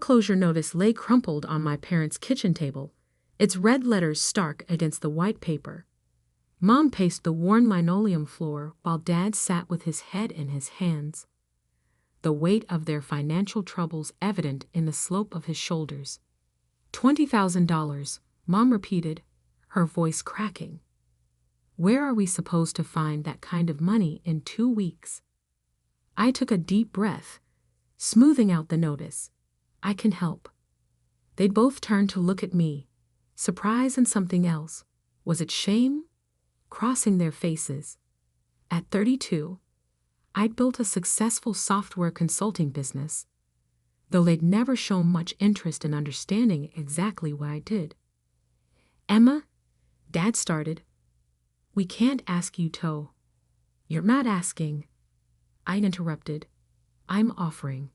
Foreclosure notice lay crumpled on my parents' kitchen table, its red letters stark against the white paper. Mom paced the worn linoleum floor while Dad sat with his head in his hands, the weight of their financial troubles evident in the slope of his shoulders. $20,000, Mom repeated, her voice cracking. Where are we supposed to find that kind of money in 2 weeks? I took a deep breath, smoothing out the notice. I can help. They both turned to look at me, surprise and something else. Was it shame? Crossing their faces. At 32, I'd built a successful software consulting business, though they'd never shown much interest in understanding exactly what I did. Emma, Dad started. We can't ask you to. You're not asking. I interrupted. I'm offering.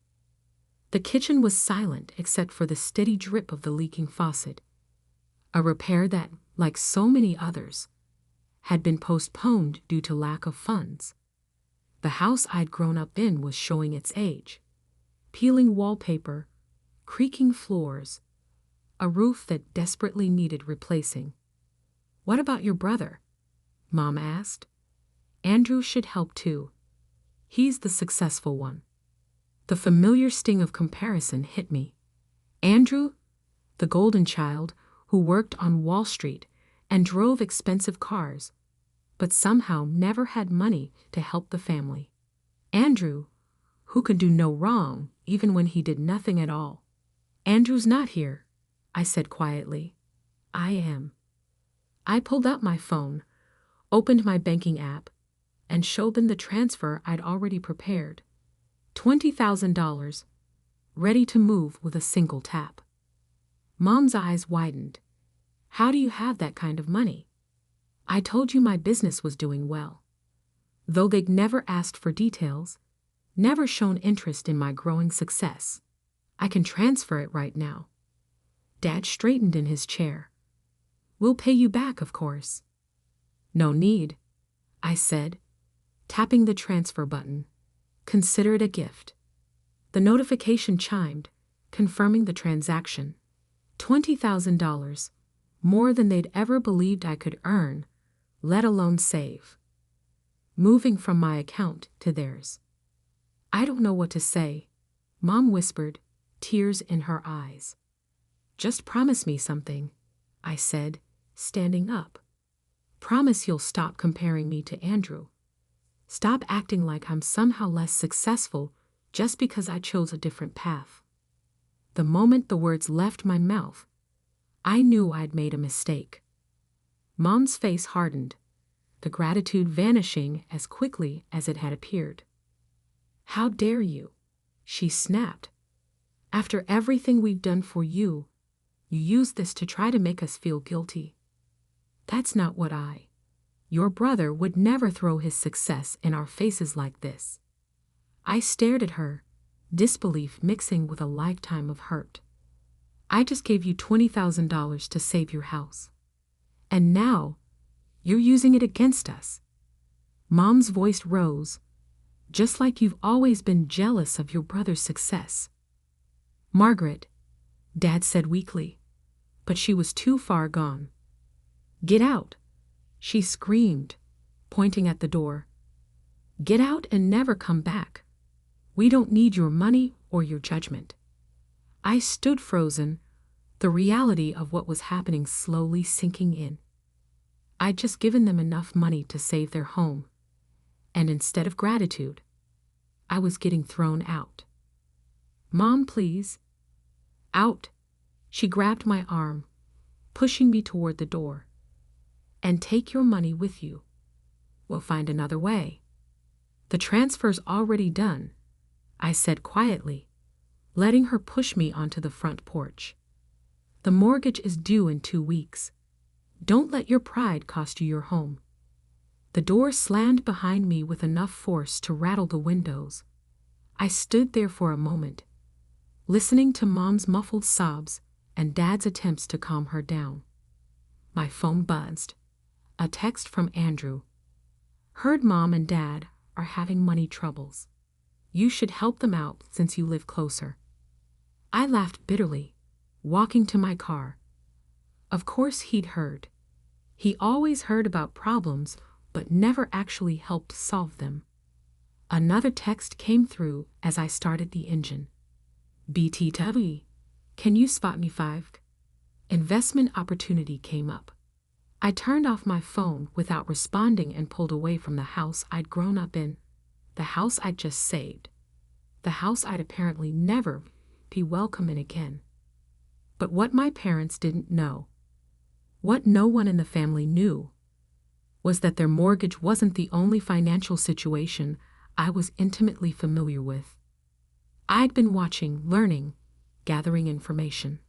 The kitchen was silent except for the steady drip of the leaking faucet, a repair that, like so many others, had been postponed due to lack of funds. The house I'd grown up in was showing its age. Peeling wallpaper, creaking floors, a roof that desperately needed replacing. What about your brother? Mom asked. Andrew should help too. He's the successful one. The familiar sting of comparison hit me. Andrew, the golden child who worked on Wall Street and drove expensive cars, but somehow never had money to help the family. Andrew, who could do no wrong even when he did nothing at all. Andrew's not here, I said quietly. I am. I pulled out my phone, opened my banking app, and showed them the transfer I'd already prepared. $20,000, ready to move with a single tap. Mom's eyes widened. How do you have that kind of money? I told you my business was doing well. Though they'd never asked for details, never shown interest in my growing success, I can transfer it right now. Dad straightened in his chair. We'll pay you back, of course. No need, I said, tapping the transfer button. Consider it a gift. The notification chimed, confirming the transaction. $20,000, more than they'd ever believed I could earn, let alone save. Moving from my account to theirs. I don't know what to say, Mom whispered, tears in her eyes. Just promise me something, I said, standing up. Promise you'll stop comparing me to Andrew. Stop acting like I'm somehow less successful just because I chose a different path. The moment the words left my mouth, I knew I'd made a mistake. Mom's face hardened, the gratitude vanishing as quickly as it had appeared. How dare you? She snapped. After everything we've done for you, you use this to try to make us feel guilty. That's not what your brother would never throw his success in our faces like this. I stared at her, disbelief mixing with a lifetime of hurt. I just gave you $20,000 to save your house. And now, you're using it against us. Mom's voice rose, just like you've always been jealous of your brother's success. Margaret, Dad said weakly, but she was too far gone. Get out, she screamed, pointing at the door. Get out and never come back. We don't need your money or your judgment. I stood frozen, the reality of what was happening slowly sinking in. I'd just given them enough money to save their home, and instead of gratitude, I was getting thrown out. Mom, please. Out. She grabbed my arm, pushing me toward the door. And take your money with you. We'll find another way. The transfer's already done, I said quietly, letting her push me onto the front porch. The mortgage is due in 2 weeks. Don't let your pride cost you your home. The door slammed behind me with enough force to rattle the windows. I stood there for a moment, listening to Mom's muffled sobs and Dad's attempts to calm her down. My phone buzzed. A text from Andrew. Heard Mom and Dad are having money troubles. You should help them out since you live closer. I laughed bitterly, walking to my car. Of course he'd heard. He always heard about problems, but never actually helped solve them. Another text came through as I started the engine. BTW, can you spot me 5? Investment opportunity came up. I turned off my phone without responding and pulled away from the house I'd grown up in, the house I'd just saved, the house I'd apparently never be welcome in again. But what my parents didn't know, what no one in the family knew, was that their mortgage wasn't the only financial situation I was intimately familiar with. I'd been watching, learning, gathering information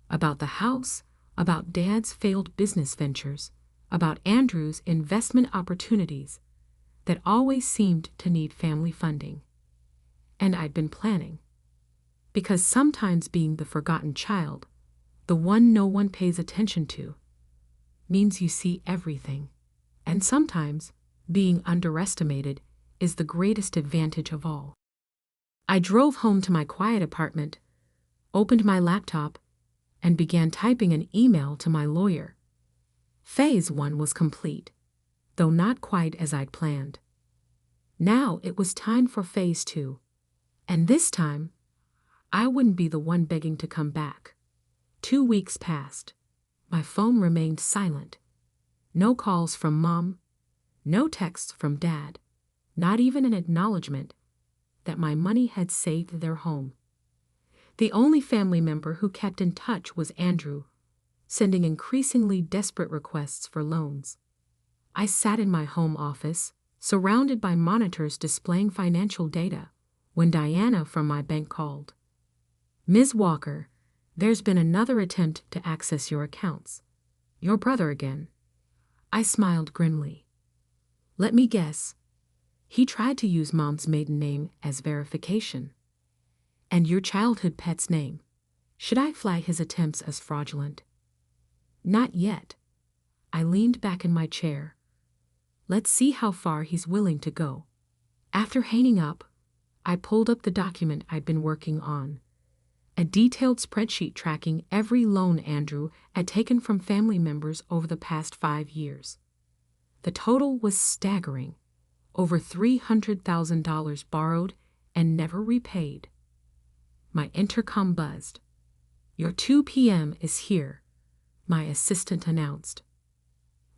about the house, about Dad's failed business ventures, about Andrew's investment opportunities that always seemed to need family funding. And I'd been planning. Because sometimes being the forgotten child, the one no one pays attention to, means you see everything. And sometimes being underestimated is the greatest advantage of all. I drove home to my quiet apartment, opened my laptop, and began typing an email to my lawyer. Phase 1 was complete, though not quite as I'd planned. Now it was time for Phase 2, and this time, I wouldn't be the one begging to come back. 2 weeks passed. My phone remained silent. No calls from Mom, no texts from Dad, not even an acknowledgement that my money had saved their home. The only family member who kept in touch was Andrew, sending increasingly desperate requests for loans. I sat in my home office, surrounded by monitors displaying financial data, when Diana from my bank called. Ms. Walker, there's been another attempt to access your accounts. Your brother again. I smiled grimly. Let me guess. He tried to use Mom's maiden name as verification. And your childhood pet's name. Should I flag his attempts as fraudulent? Not yet. I leaned back in my chair. Let's see how far he's willing to go. After hanging up, I pulled up the document I'd been working on. A detailed spreadsheet tracking every loan Andrew had taken from family members over the past 5 years. The total was staggering. Over $300,000 borrowed and never repaid. My intercom buzzed. Your 2 p.m. is here, my assistant announced.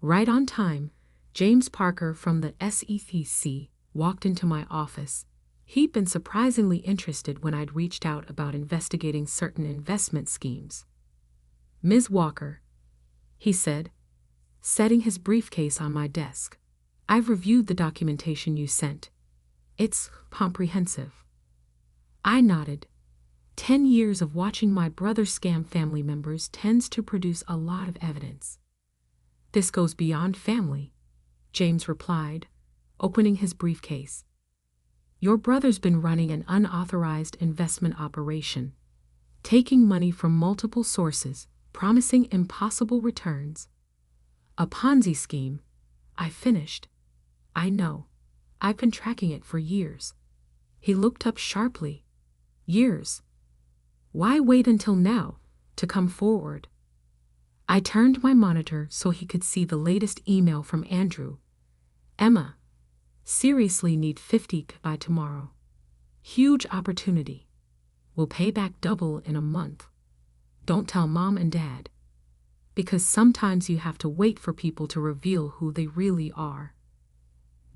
Right on time, James Parker from the SEC walked into my office. He'd been surprisingly interested when I'd reached out about investigating certain investment schemes. Ms. Walker, he said, setting his briefcase on my desk. I've reviewed the documentation you sent. It's comprehensive. I nodded. 10 years of watching my brother scam family members tends to produce a lot of evidence. This goes beyond family, James replied, opening his briefcase. Your brother's been running an unauthorized investment operation, taking money from multiple sources, promising impossible returns. A Ponzi scheme, I finished. I know. I've been tracking it for years. He looked up sharply. Years. Why wait until now to come forward? I turned my monitor so he could see the latest email from Andrew. Emma, seriously need 50 by tomorrow. Huge opportunity. We'll pay back double in a month. Don't tell Mom and Dad. Because sometimes you have to wait for people to reveal who they really are.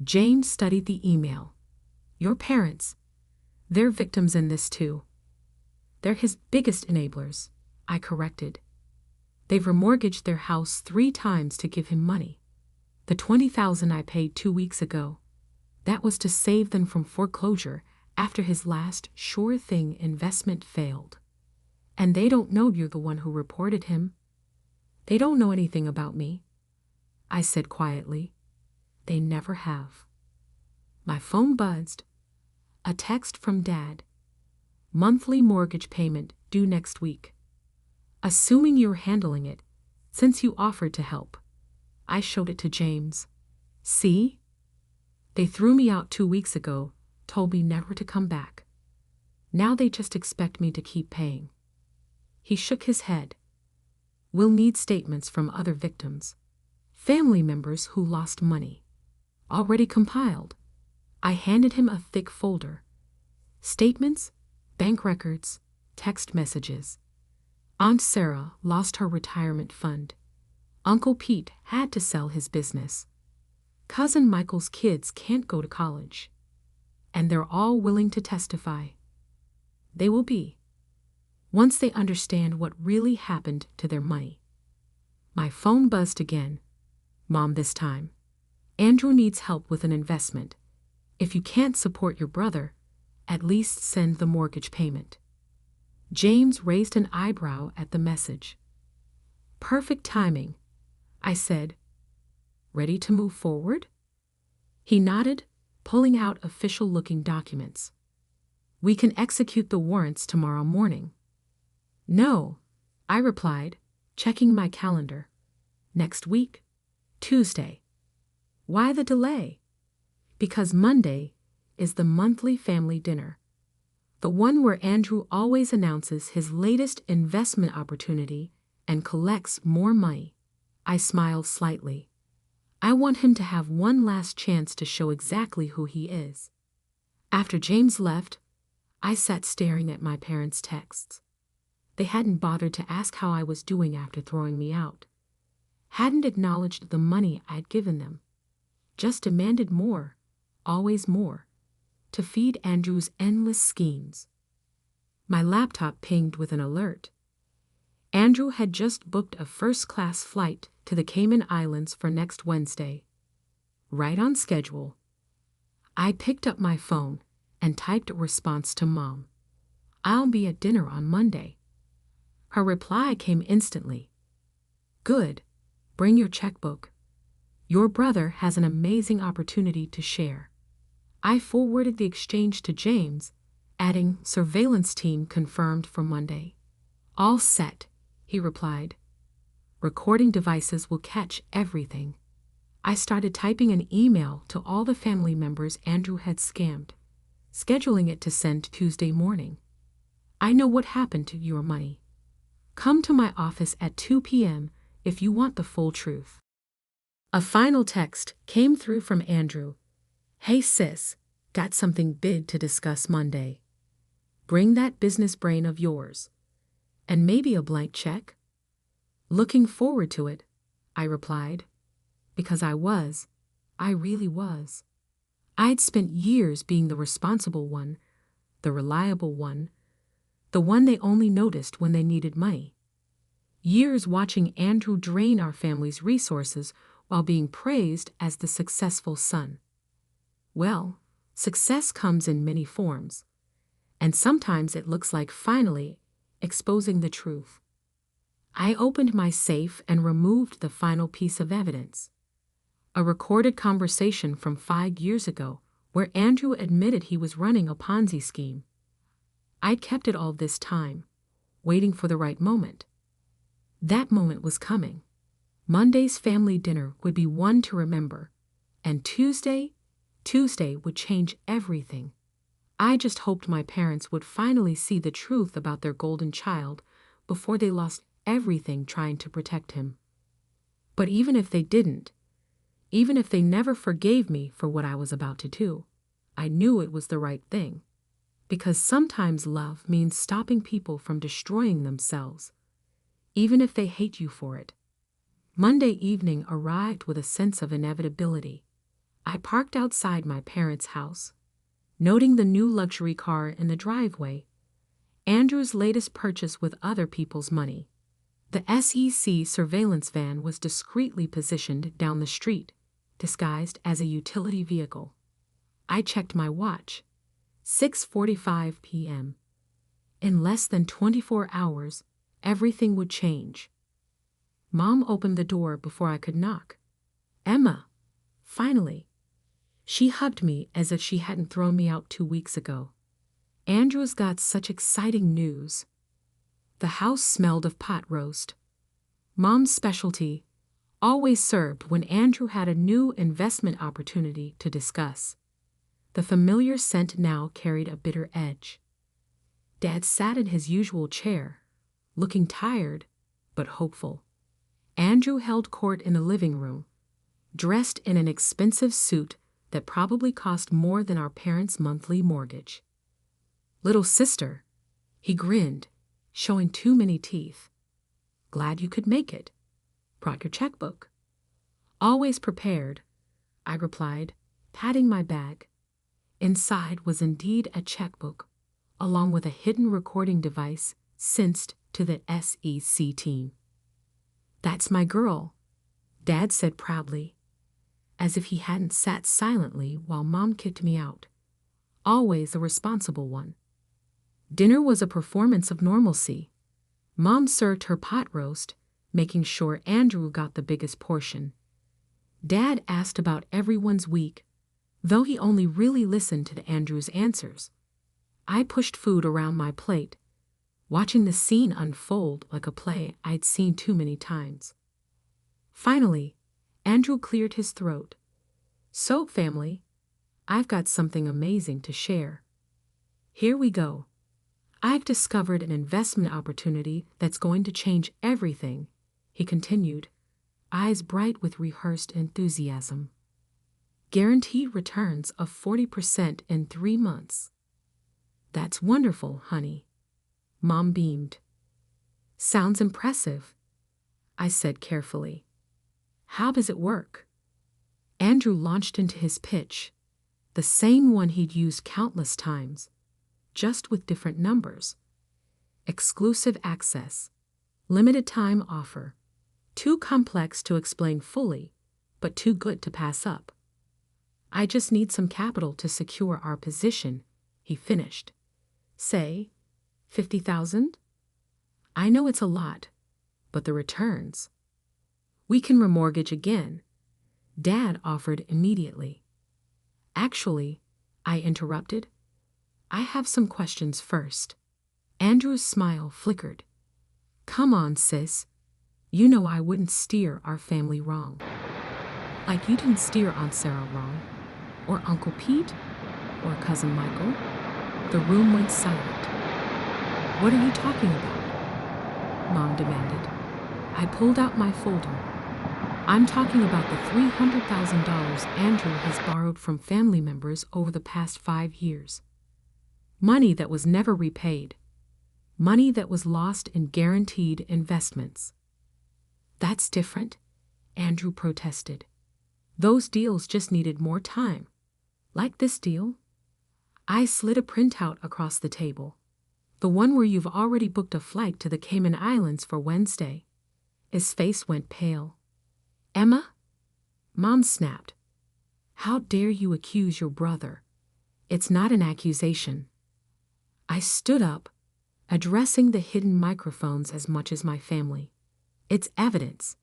James studied the email. Your parents, they're victims in this too. They're his biggest enablers, I corrected. They've remortgaged their house 3 times to give him money. The $20,000 I paid 2 weeks ago, that was to save them from foreclosure after his last sure thing investment failed. And they don't know you're the one who reported him. They don't know anything about me, I said quietly. They never have. My phone buzzed. A text from Dad. Monthly mortgage payment due next week. Assuming you're handling it, since you offered to help. I showed it to James. See? They threw me out 2 weeks ago, told me never to come back. Now they just expect me to keep paying. He shook his head. We'll need statements from other victims. Family members who lost money. Already compiled. I handed him a thick folder. Statements, bank records, text messages. Aunt Sarah lost her retirement fund. Uncle Pete had to sell his business. Cousin Michael's kids can't go to college. And they're all willing to testify. They will be. Once they understand what really happened to their money. My phone buzzed again. Mom this time. Andrew needs help with an investment. If you can't support your brother, at least send the mortgage payment. James raised an eyebrow at the message. Perfect timing, I said. Ready to move forward? He nodded, pulling out official-looking documents. We can execute the warrants tomorrow morning. No, I replied, checking my calendar. Next week, Tuesday. Why the delay? Because Monday is the monthly family dinner. The one where Andrew always announces his latest investment opportunity and collects more money. I smiled slightly. I want him to have one last chance to show exactly who he is. After James left, I sat staring at my parents' texts. They hadn't bothered to ask how I was doing after throwing me out. Hadn't acknowledged the money I'd given them. Just demanded more, always more, to feed Andrew's endless schemes. My laptop pinged with an alert. Andrew had just booked a first-class flight to the Cayman Islands for next Wednesday. Right on schedule. I picked up my phone and typed a response to Mom. I'll be at dinner on Monday. Her reply came instantly. Good. Bring your checkbook. Your brother has an amazing opportunity to share. I forwarded the exchange to James, adding surveillance team confirmed for Monday. All set, he replied. Recording devices will catch everything. I started typing an email to all the family members Andrew had scammed, scheduling it to send Tuesday morning. I know what happened to your money. Come to my office at 2 p.m. if you want the full truth. A final text came through from Andrew. Hey sis, got something big to discuss Monday. Bring that business brain of yours. And maybe a blank check? Looking forward to it, I replied. Because I really was. I'd spent years being the responsible one, the reliable one, the one they only noticed when they needed money. Years watching Andrew drain our family's resources while being praised as the successful son. Well, success comes in many forms, and sometimes it looks like finally exposing the truth. I opened my safe and removed the final piece of evidence. A recorded conversation from 5 years ago where Andrew admitted he was running a Ponzi scheme. I'd kept it all this time, waiting for the right moment. That moment was coming. Monday's family dinner would be one to remember, and Tuesday would change everything. I just hoped my parents would finally see the truth about their golden child before they lost everything trying to protect him. But even if they didn't, even if they never forgave me for what I was about to do, I knew it was the right thing. Because sometimes love means stopping people from destroying themselves, even if they hate you for it. Monday evening arrived with a sense of inevitability. I parked outside my parents' house, noting the new luxury car in the driveway, Andrew's latest purchase with other people's money. The SEC surveillance van was discreetly positioned down the street, disguised as a utility vehicle. I checked my watch. 6:45 p.m. In less than 24 hours, everything would change. Mom opened the door before I could knock. Emma, finally. She hugged me as if she hadn't thrown me out 2 weeks ago. Andrew's got such exciting news. The house smelled of pot roast. Mom's specialty, always served when Andrew had a new investment opportunity to discuss. The familiar scent now carried a bitter edge. Dad sat in his usual chair, looking tired but hopeful. Andrew held court in the living room, dressed in an expensive suit that probably cost more than our parents' monthly mortgage. "Little sister," he grinned, showing too many teeth. "Glad you could make it. Brought your checkbook." "Always prepared," I replied, patting my bag. Inside was indeed a checkbook, along with a hidden recording device synced to the SEC team. "That's my girl," Dad said proudly, as if he hadn't sat silently while Mom kicked me out. Always the responsible one. Dinner was a performance of normalcy. Mom served her pot roast, making sure Andrew got the biggest portion. Dad asked about everyone's week, though he only really listened to Andrew's answers. I pushed food around my plate, watching the scene unfold like a play I'd seen too many times. Finally, Andrew cleared his throat. "So, family, I've got something amazing to share. Here we go. I've discovered an investment opportunity that's going to change everything," he continued, eyes bright with rehearsed enthusiasm. "Guaranteed returns of 40% in 3 months." "That's wonderful, honey," Mom beamed. "Sounds impressive," I said carefully. "How does it work?" Andrew launched into his pitch, the same one he'd used countless times, just with different numbers. Exclusive access, limited time offer, too complex to explain fully, but too good to pass up. "I just need some capital to secure our position," he finished. "Say, 50,000? I know it's a lot, but the returns." "We can remortgage again," Dad offered immediately. "Actually," I interrupted, "I have some questions first." Andrew's smile flickered. "Come on, sis. You know I wouldn't steer our family wrong. Like you didn't steer Aunt Sarah wrong, or Uncle Pete, or Cousin Michael." The room went silent. "What are you talking about?" Mom demanded. I pulled out my folder. "I'm talking about the $300,000 Andrew has borrowed from family members over the past 5 years. Money that was never repaid. Money that was lost in guaranteed investments." "That's different," Andrew protested. "Those deals just needed more time. Like this deal." I slid a printout across the table. "The one where you've already booked a flight to the Cayman Islands for Wednesday." His face went pale. "Emma?" Mom snapped. "How dare you accuse your brother? It's not an accusation." I stood up, addressing the hidden microphones as much as my family. "It's evidence.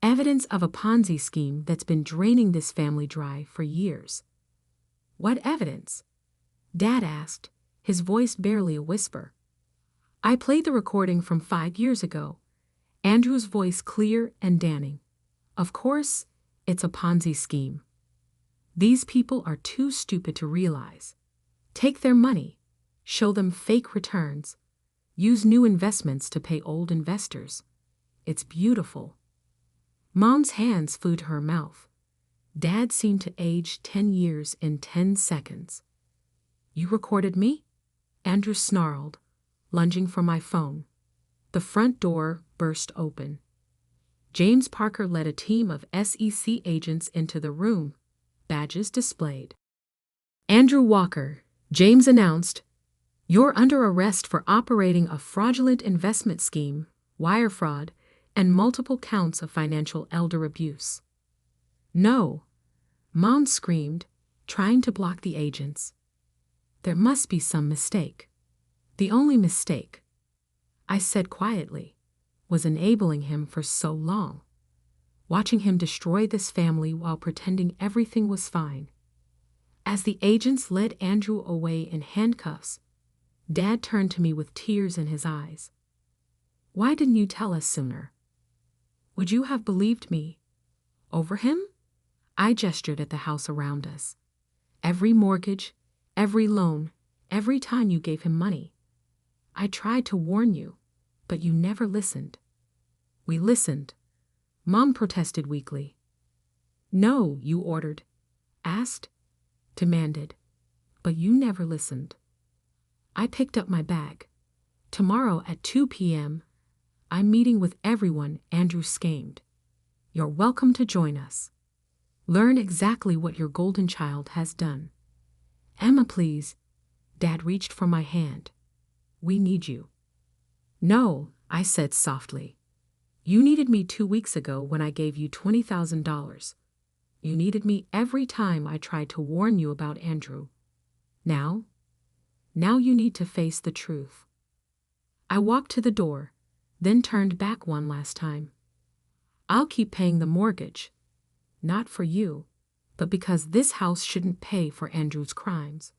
Evidence of a Ponzi scheme that's been draining this family dry for years." "What evidence?" Dad asked, his voice barely a whisper. I played the recording from 5 years ago, Andrew's voice clear and damning. "Of course, it's a Ponzi scheme. These people are too stupid to realize. Take their money, show them fake returns, use new investments to pay old investors. It's beautiful." Mom's hands flew to her mouth. Dad seemed to age 10 years in 10 seconds. "You recorded me?" Andrew snarled, lunging for my phone. The front door burst open. James Parker led a team of SEC agents into the room, badges displayed. "Andrew Walker," James announced, "you're under arrest for operating a fraudulent investment scheme, wire fraud, and multiple counts of financial elder abuse." "No," Mom screamed, trying to block the agents. "There must be some mistake. The only mistake," I said quietly, "was enabling him for so long, watching him destroy this family while pretending everything was fine." As the agents led Andrew away in handcuffs, Dad turned to me with tears in his eyes. "Why didn't you tell us sooner? Would you have believed me? Over him?" I gestured at the house around us. "Every mortgage, every loan, every time you gave him money. I tried to warn you, but you never listened. We listened. Mom protested weakly. No, you ordered. Asked. Demanded. But you never listened. I picked up my bag. Tomorrow at 2 p.m., I'm meeting with everyone Andrew scammed. You're welcome to join us. Learn exactly what your golden child has done. Emma, please. Dad reached for my hand. We need you. No, I said softly. You needed me 2 weeks ago when I gave you $20,000. You needed me every time I tried to warn you about Andrew. Now you need to face the truth. I walked to the door, then turned back one last time. I'll keep paying the mortgage. Not for you, but because this house shouldn't pay for Andrew's crimes.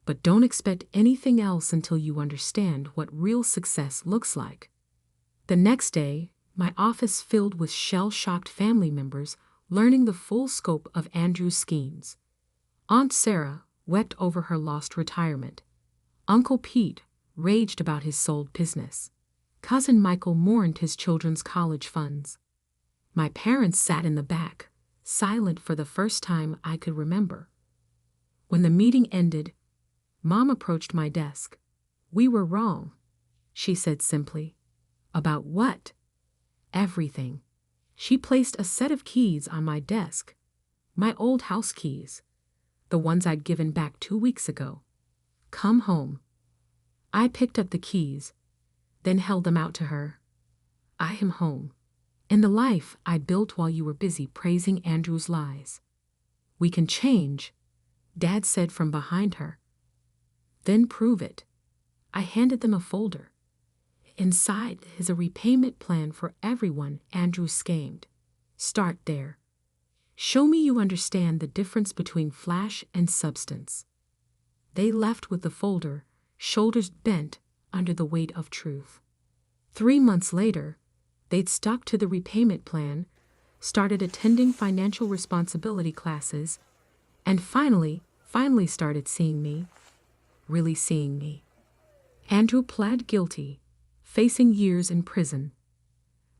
But don't expect anything else until you understand what real success looks like. The next day, my office filled with shell-shocked family members learning the full scope of Andrew's schemes. Aunt Sarah wept over her lost retirement. Uncle Pete raged about his sold business. Cousin Michael mourned his children's college funds. My parents sat in the back, silent for the first time I could remember. When the meeting ended, Mom approached my desk. We were wrong, she said simply. About what? Everything. She placed a set of keys on my desk. My old house keys. The ones I'd given back 2 weeks ago. Come home. I picked up the keys, then held them out to her. I am home. In the life I built while you were busy praising Andrew's lies. We can change, Dad said from behind her. Then prove it. I handed them a folder. Inside is a repayment plan for everyone Andrew scammed. Start there. Show me you understand the difference between flash and substance. They left with the folder, shoulders bent under the weight of truth. 3 months later, they'd stuck to the repayment plan, started attending financial responsibility classes, and finally started seeing me, really seeing me. Andrew pled guilty, facing years in prison.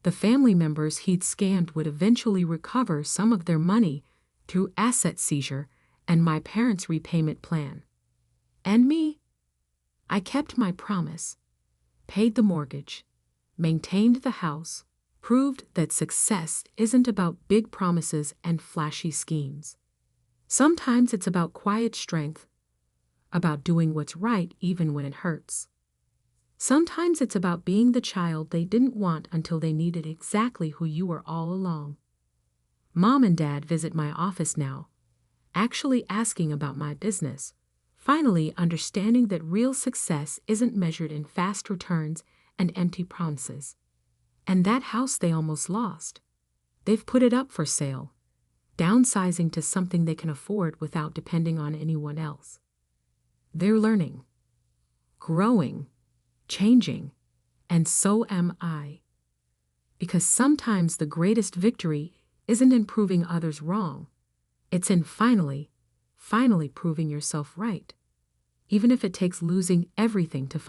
The family members he'd scammed would eventually recover some of their money through asset seizure and my parents' repayment plan. And me? I kept my promise, paid the mortgage, maintained the house, proved that success isn't about big promises and flashy schemes. Sometimes it's about quiet strength, about doing what's right even when it hurts. Sometimes it's about being the child they didn't want until they needed exactly who you were all along. Mom and Dad visit my office now, actually asking about my business, finally understanding that real success isn't measured in fast returns and empty promises. And that house they almost lost, they've put it up for sale, downsizing to something they can afford without depending on anyone else. They're learning, growing, changing, and so am I. Because sometimes the greatest victory isn't in proving others wrong. It's in finally proving yourself right, even if it takes losing everything to find